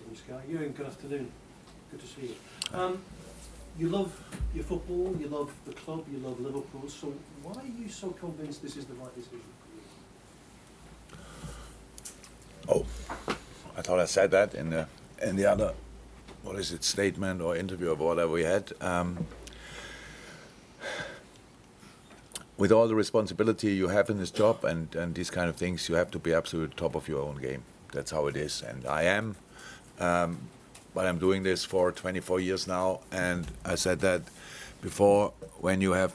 from Sky. Jurgen, good afternoon. Good to see you. You love your football, you love the club, you love Liverpool, so why are you so convinced this is the right decision for you? Oh, I thought I said that in the other, statement or interview or whatever we had. With all the responsibility you have in this job and these kind of things, you have to be absolute top of your own game. That's how it is, and I am. But I'm doing this for 24 years now, and I said that before, when you have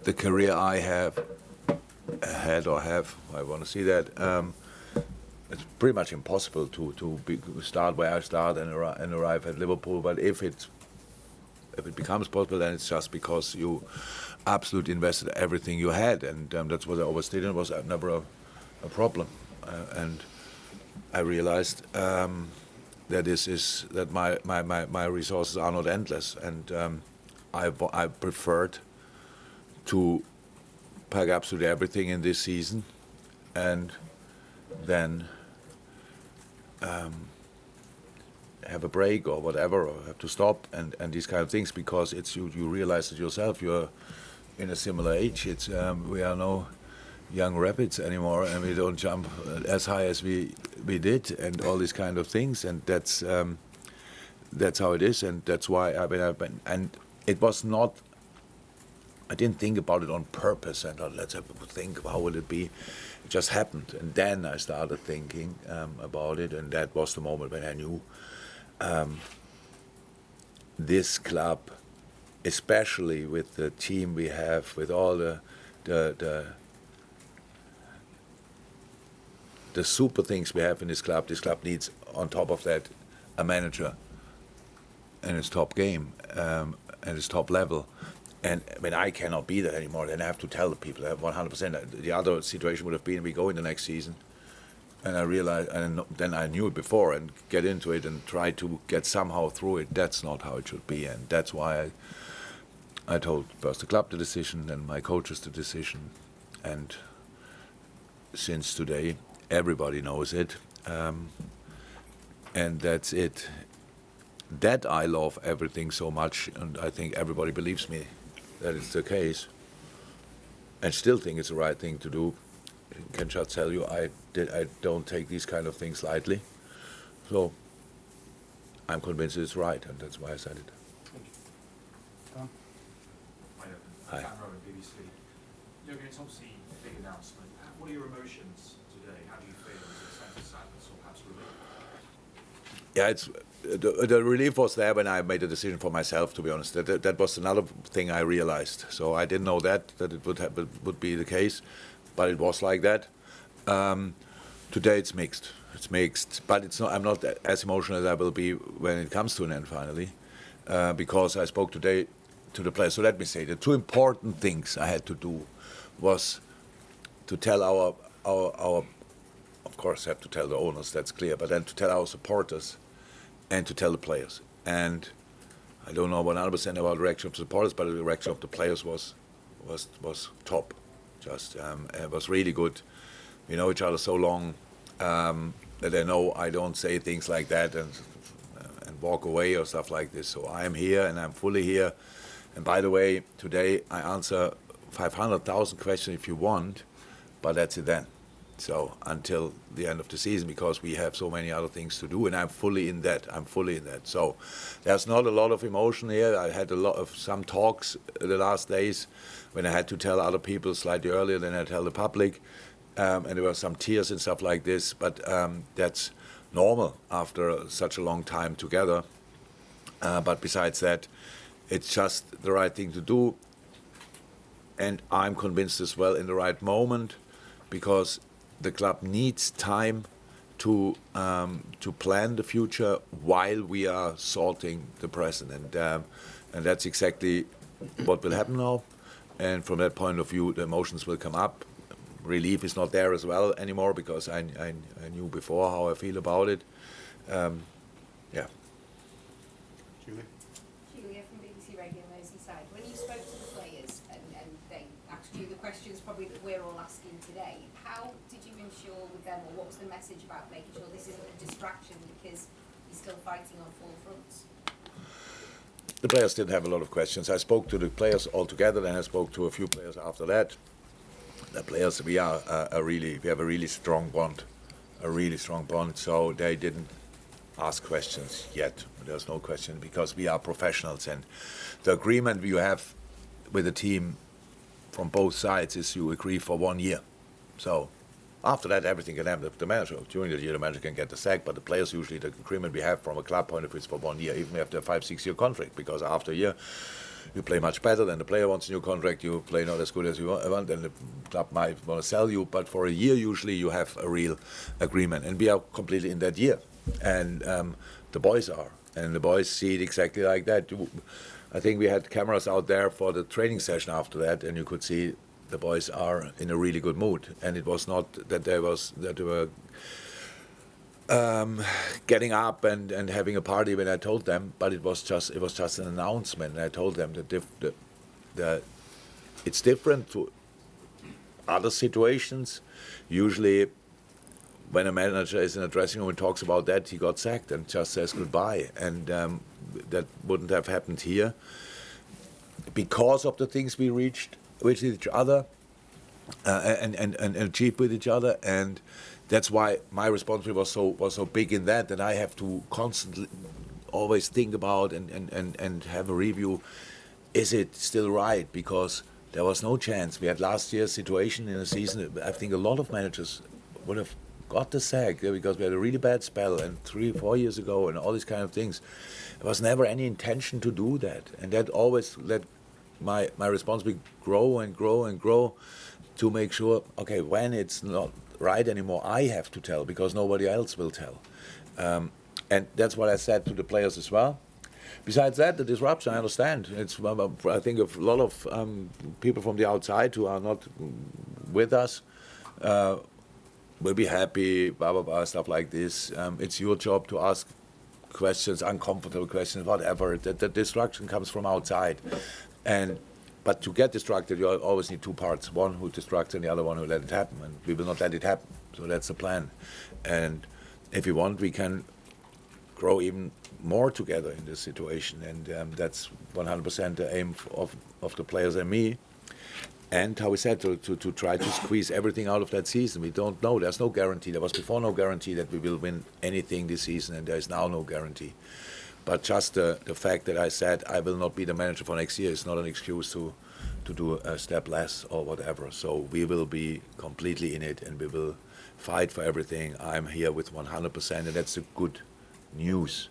the career I have had or have, I want to see that, it's pretty much impossible to start where I start and arrive at Liverpool. But if it becomes possible, then it's just because you absolutely invested everything you had, and that's what I always did, and it was never a problem. And I realized that my resources are not endless, and I preferred to pack absolutely everything in this season, and then have a break or whatever, or have to stop and these kind of things, because it's you realize it yourself. You're in a similar age. It's we are no young rabbits anymore, and we don't jump as high as we did, and all these kind of things, and that's how it is, and that's why and it was not. I didn't think about it on purpose, and let's have a think of how will it be. It just happened, and then I started thinking about it, and that was the moment when I knew this club, especially with the team we have, with all the super things we have in this club needs, on top of that, a manager in his top game, at his top level. And when I cannot be there anymore, then I have to tell the people that 100%. The other situation would have been we go in the next season, and I realized, and then I knew it before, and get into it and try to get somehow through it. That's not how it should be, and that's why I told first the club the decision, then my coaches the decision, and since today, everybody knows it, and that's it. That I love everything so much, and I think everybody believes me that it's the case, and still think it's the right thing to do. I can just tell you, I don't take these kind of things lightly, so I'm convinced it's right, and that's why I said it. Thank you. Hi. BBC. Jurgen, it's obviously a big announcement. What are your emotions today? How do you feel? Is it a sense of sadness or perhaps relief? Yeah, it's the relief was there when I made a decision for myself. To be honest, that was another thing I realized. So I didn't know that it would be the case, but it was like that. Today it's mixed. It's mixed, but it's not. I'm not as emotional as I will be when it comes to an end finally, because I spoke today to the players. So let me say, the two important things I had to do was to tell our of course I have to tell the owners, that's clear, but then to tell our supporters and to tell the players. And I don't know 100% about the reaction of the supporters, but the reaction of the players was top. Just it was really good. We know each other so long that they know I don't say things like that and walk away or stuff like this. So I am here and I'm fully here. And by the way, today I answer 500,000 questions if you want, but that's it then. So until the end of the season, because we have so many other things to do, and I'm fully in that. So there's not a lot of emotion here. I had some talks the last days when I had to tell other people slightly earlier than I tell the public, and there were some tears and stuff like this. But that's normal after such a long time together. But besides that, it's just the right thing to do, and I'm convinced as well in the right moment, because the club needs time to plan the future while we are sorting the present, and that's exactly what will happen now. And from that point of view, the emotions will come up. Relief is not there as well anymore, because I knew before how I feel about it. Yeah. Julia from BBC Radio Merseyside. When you spoke to the players and they asked you the questions probably that we're all asking today, how did you ensure with them, or what was the message about making sure this isn't a distraction? Because you still fighting on four fronts? The players didn't have a lot of questions. I spoke to the players altogether, and I spoke to a few players after that. The players, we have a really strong bond, so they didn't ask questions yet. There's no question because we are professionals, and the agreement you have with the team from both sides is you agree for 1 year. So after that, everything can happen. The manager, during the year, the manager can get the sack, but the players usually, the agreement we have from a club point of view is for 1 year, even after a 5-6 year contract, because after a year, you play much better, then the player wants a new contract, you play not as good as you want, then the club might want to sell you, but for a year, usually you have a real agreement, and we are completely in that year, and the boys are, and the boys see it exactly like that. I think we had cameras out there for the training session after that, and you could see the boys are in a really good mood, and it was not that they were getting up and having a party when I told them, but it was just an announcement. And I told them that it's different to other situations. Usually, when a manager is in a dressing room and talks about that, he got sacked and just says goodbye, and that wouldn't have happened here because of the things we reached with each other and achieved with each other, and that's why my responsibility was so big in that I have to constantly always think about and have a review. Is it still right? Because there was no chance. We had last year's situation in a season. I think a lot of managers would have got the sack because we had a really bad spell, and 3-4 years ago and all these kind of things. There was never any intention to do that, and that always let my responsibility grow and grow and grow to make sure, okay, when it's not right anymore, I have to tell because nobody else will tell. And that's what I said to the players as well. Besides that, the disruption, I understand. It's, I think, a lot of people from the outside who are not with us will be happy, blah, blah, blah, stuff like this. It's your job to ask questions, uncomfortable questions, whatever. The destruction comes from outside. But to get distracted, you always need two parts. One who distracts and the other one who let it happen. And we will not let it happen. So that's the plan. And if we want, we can grow even more together in this situation. And that's 100% the aim of the players and me. And how we said, to try to squeeze everything out of that season. We don't know. There's no guarantee. There was before no guarantee that we will win anything this season, and there is now no guarantee. But just the fact that I said I will not be the manager for next year is not an excuse to do a step less or whatever. So we will be completely in it, and we will fight for everything. I'm here with 100%, and that's the good news.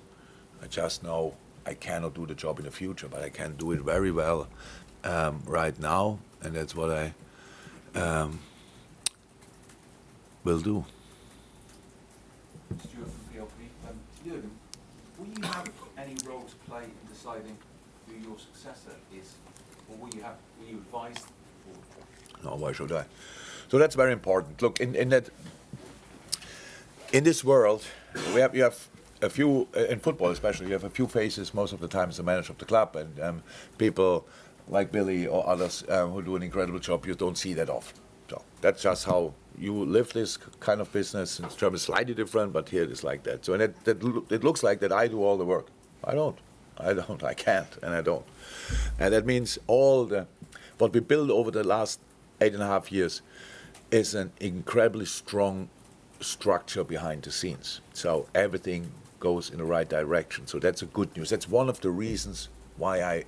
I just know I cannot do the job in the future, but I can do it very well right now, and that's what I will do. Stuart from PLP. Jurgen, will you have any role to play in deciding who your successor is, or will you advise the board? No, why should I? So that's very important. Look, in this world, you have a few, in football especially, you have a few faces most of the time as the manager of the club, and people like Billy or others who do an incredible job, you don't see that often. So that's just how you live this kind of business. In Germany, slightly different, but here it is like that. So and it looks like that I do all the work. I don't. I can't, and I don't. And that means what we built over the last 8.5 years is an incredibly strong structure behind the scenes. So everything goes in the right direction. So that's a good news. That's one of the reasons why I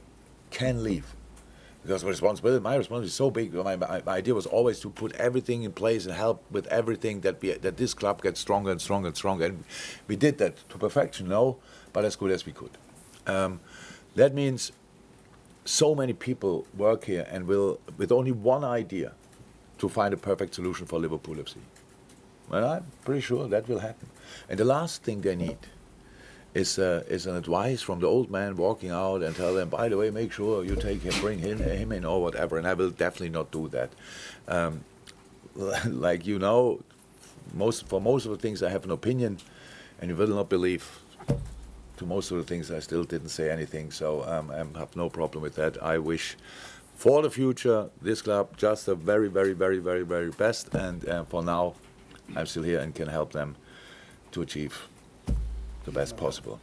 can leave. Because my responsibility is so big. My idea was always to put everything in place and help with everything that this club gets stronger and stronger and stronger. And we did that to perfection, no, but as good as we could. That means so many people work here and will, with only one idea, to find a perfect solution for Liverpool FC. And I'm pretty sure that will happen. And the last thing they need is an advice from the old man walking out and tell them, by the way, make sure you take him, bring him in or whatever. And I will definitely not do that. Like you know, for most of the things I have an opinion, and you will not believe. To most of the things I still didn't say anything, so I have no problem with that. I wish for the future this club just the very, very, very, very, very best, and for now I'm still here and can help them to achieve the best possible.